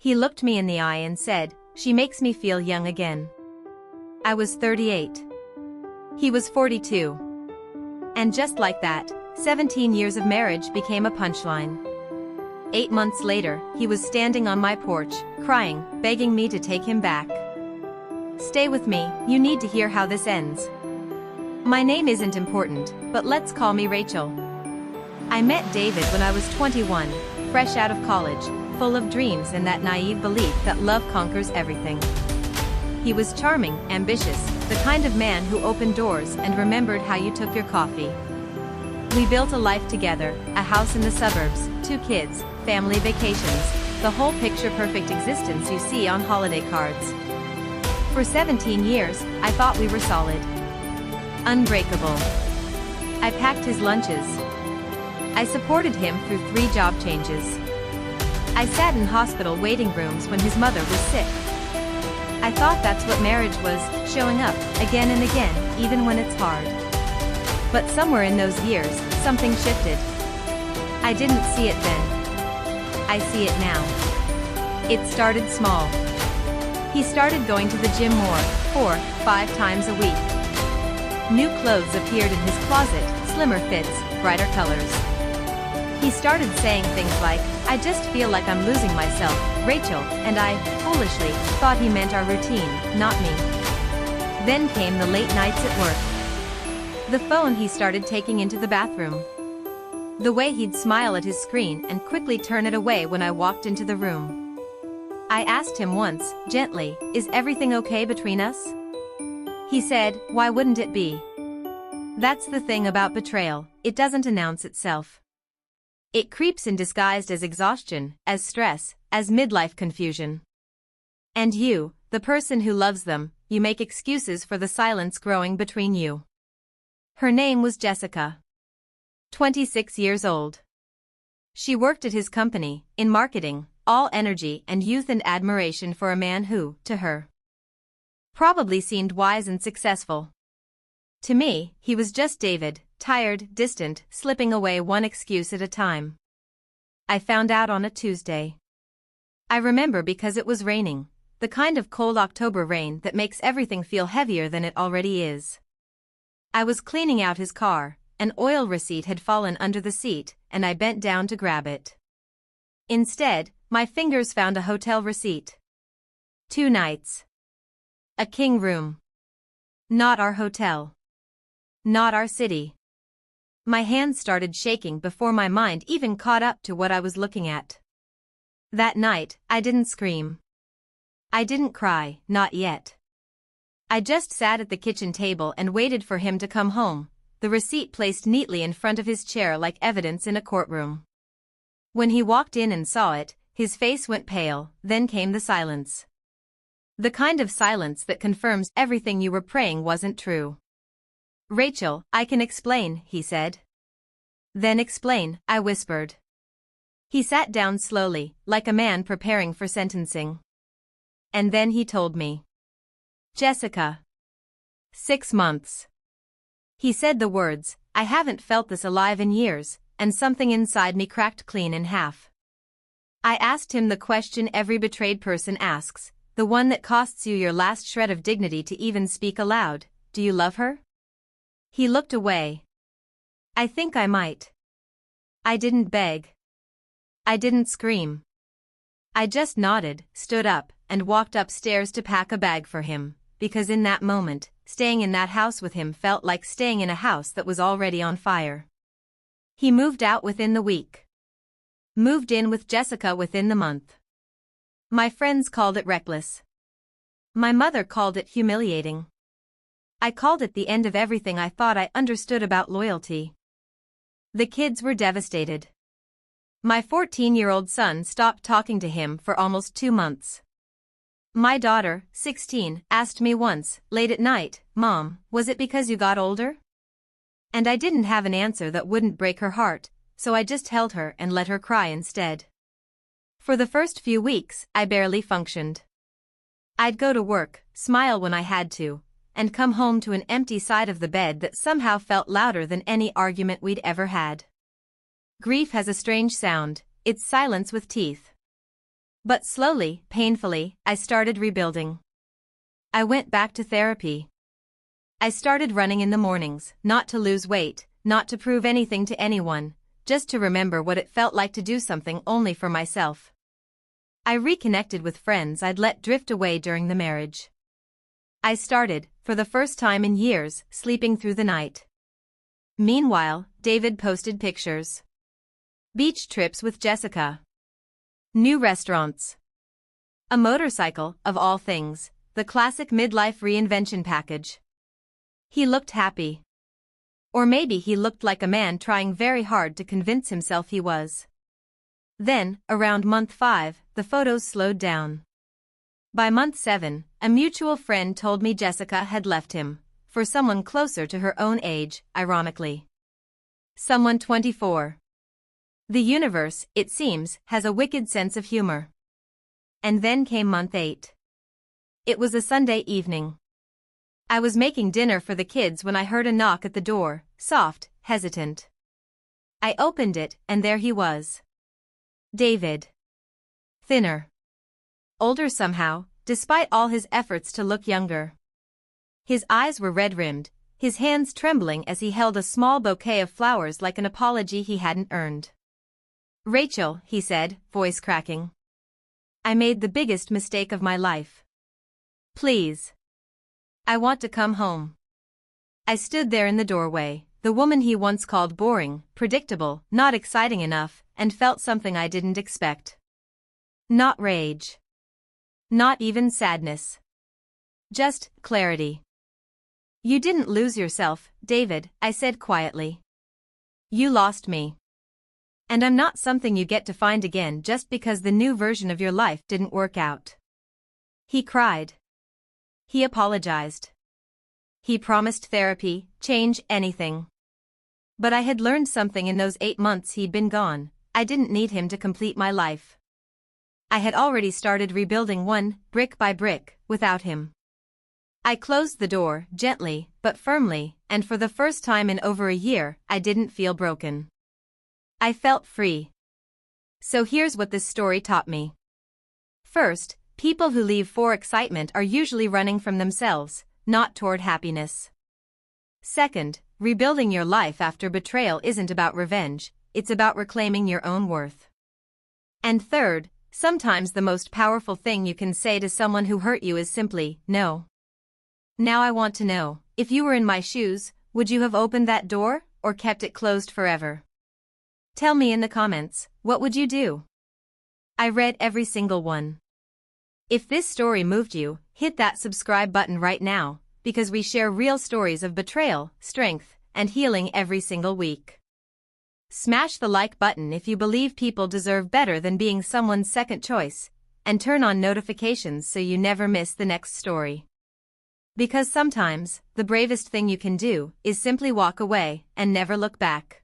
He looked me in the eye and said, "She makes me feel young again." I was 38. He was 42. And just like that, 17 years of marriage became a punchline. 8 months later, he was standing on my porch, crying, begging me to take him back. "Stay with me, you need to hear how this ends. My name isn't important, but let's call me Rachel." I met David when I was 21, fresh out of college, full of dreams and that naive belief that love conquers everything. He was charming, ambitious, the kind of man who opened doors and remembered how you took your coffee. We built a life together, a house in the suburbs, 2 kids, family vacations, the whole picture-perfect existence you see on holiday cards. For 17 years, I thought we were solid. Unbreakable. I packed his lunches. I supported him through 3 job changes. I sat in hospital waiting rooms when his mother was sick. I thought that's what marriage was, showing up, again and again, even when it's hard. But somewhere in those years, something shifted. I didn't see it then. I see it now. It started small. He started going to the gym more, 4, 5 times a week. New clothes appeared in his closet, slimmer fits, brighter colors. He started saying things like, "I just feel like I'm losing myself, Rachel," and I, foolishly, thought he meant our routine, not me. Then came the late nights at work. The phone he started taking into the bathroom. The way he'd smile at his screen and quickly turn it away when I walked into the room. I asked him once, gently, "Is everything okay between us?" He said, "Why wouldn't it be?" That's the thing about betrayal, it doesn't announce itself. It creeps in disguised as exhaustion, as stress, as midlife confusion. And you, the person who loves them, you make excuses for the silence growing between you. Her name was Jessica. 26 years old. She worked at his company, in marketing, all energy and youth and admiration for a man who, to her, probably seemed wise and successful. To me, he was just David, tired, distant, slipping away one excuse at a time. I found out on a Tuesday. I remember because it was raining, the kind of cold October rain that makes everything feel heavier than it already is. I was cleaning out his car, an oil receipt had fallen under the seat, and I bent down to grab it. Instead, my fingers found a hotel receipt. 2 nights. A king room. Not our hotel. Not our city. My hands started shaking before my mind even caught up to what I was looking at. That night, I didn't scream. I didn't cry, not yet. I just sat at the kitchen table and waited for him to come home, the receipt placed neatly in front of his chair like evidence in a courtroom. When he walked in and saw it, his face went pale, then came the silence. The kind of silence that confirms everything you were praying wasn't true. "Rachel, I can explain," he said. "Then explain," I whispered. He sat down slowly, like a man preparing for sentencing. And then he told me. "Jessica. 6 months." He said the words, I haven't felt this alive in years, and something inside me cracked clean in half. I asked him the question every betrayed person asks, the one that costs you your last shred of dignity to even speak aloud, "Do you love her?" He looked away. "I think I might." I didn't beg. I didn't scream. I just nodded, stood up, and walked upstairs to pack a bag for him, because in that moment, staying in that house with him felt like staying in a house that was already on fire. He moved out within the week. Moved in with Jessica within the month. My friends called it reckless. My mother called it humiliating. I called it the end of everything I thought I understood about loyalty. The kids were devastated. My 14-year-old son stopped talking to him for almost 2 months. My daughter, 16, asked me once, late at night, "Mom, was it because you got older?" And I didn't have an answer that wouldn't break her heart, so I just held her and let her cry instead. For the first few weeks, I barely functioned. I'd go to work, smile when I had to, and come home to an empty side of the bed that somehow felt louder than any argument we'd ever had. Grief has a strange sound, it's silence with teeth. But slowly, painfully, I started rebuilding. I went back to therapy. I started running in the mornings, not to lose weight, not to prove anything to anyone, just to remember what it felt like to do something only for myself. I reconnected with friends I'd let drift away during the marriage. I started, for the first time in years, sleeping through the night. Meanwhile, David posted pictures. Beach trips with Jessica. New restaurants. A motorcycle, of all things, the classic midlife reinvention package. He looked happy. Or maybe he looked like a man trying very hard to convince himself he was. Then, around month 5, the photos slowed down. By month 7, a mutual friend told me Jessica had left him, for someone closer to her own age, ironically. Someone 24. The universe, it seems, has a wicked sense of humor. And then came month 8. It was a Sunday evening. I was making dinner for the kids when I heard a knock at the door, soft, hesitant. I opened it, and there he was. David. Thinner. Older somehow, despite all his efforts to look younger. His eyes were red-rimmed, his hands trembling as he held a small bouquet of flowers like an apology he hadn't earned. "Rachel," he said, voice cracking. "I made the biggest mistake of my life. Please. I want to come home." I stood there in the doorway, the woman he once called boring, predictable, not exciting enough, and felt something I didn't expect. Not rage. Not even sadness. Just clarity. "You didn't lose yourself, David," I said quietly. "You lost me. And I'm not something you get to find again just because the new version of your life didn't work out." He cried. He apologized. He promised therapy, change, anything. But I had learned something in those 8 months he'd been gone. I didn't need him to complete my life. I had already started rebuilding one, brick by brick, without him. I closed the door, gently, but firmly, and for the first time in over a year, I didn't feel broken. I felt free. So here's what this story taught me. First, people who leave for excitement are usually running from themselves, not toward happiness. Second, rebuilding your life after betrayal isn't about revenge, it's about reclaiming your own worth. And third, sometimes the most powerful thing you can say to someone who hurt you is simply, no. Now I want to know, if you were in my shoes, would you have opened that door, or kept it closed forever? Tell me in the comments, what would you do? I read every single one. If this story moved you, hit that subscribe button right now, because we share real stories of betrayal, strength, and healing every single week. Smash the like button if you believe people deserve better than being someone's second choice, and turn on notifications so you never miss the next story. Because sometimes, the bravest thing you can do is simply walk away and never look back.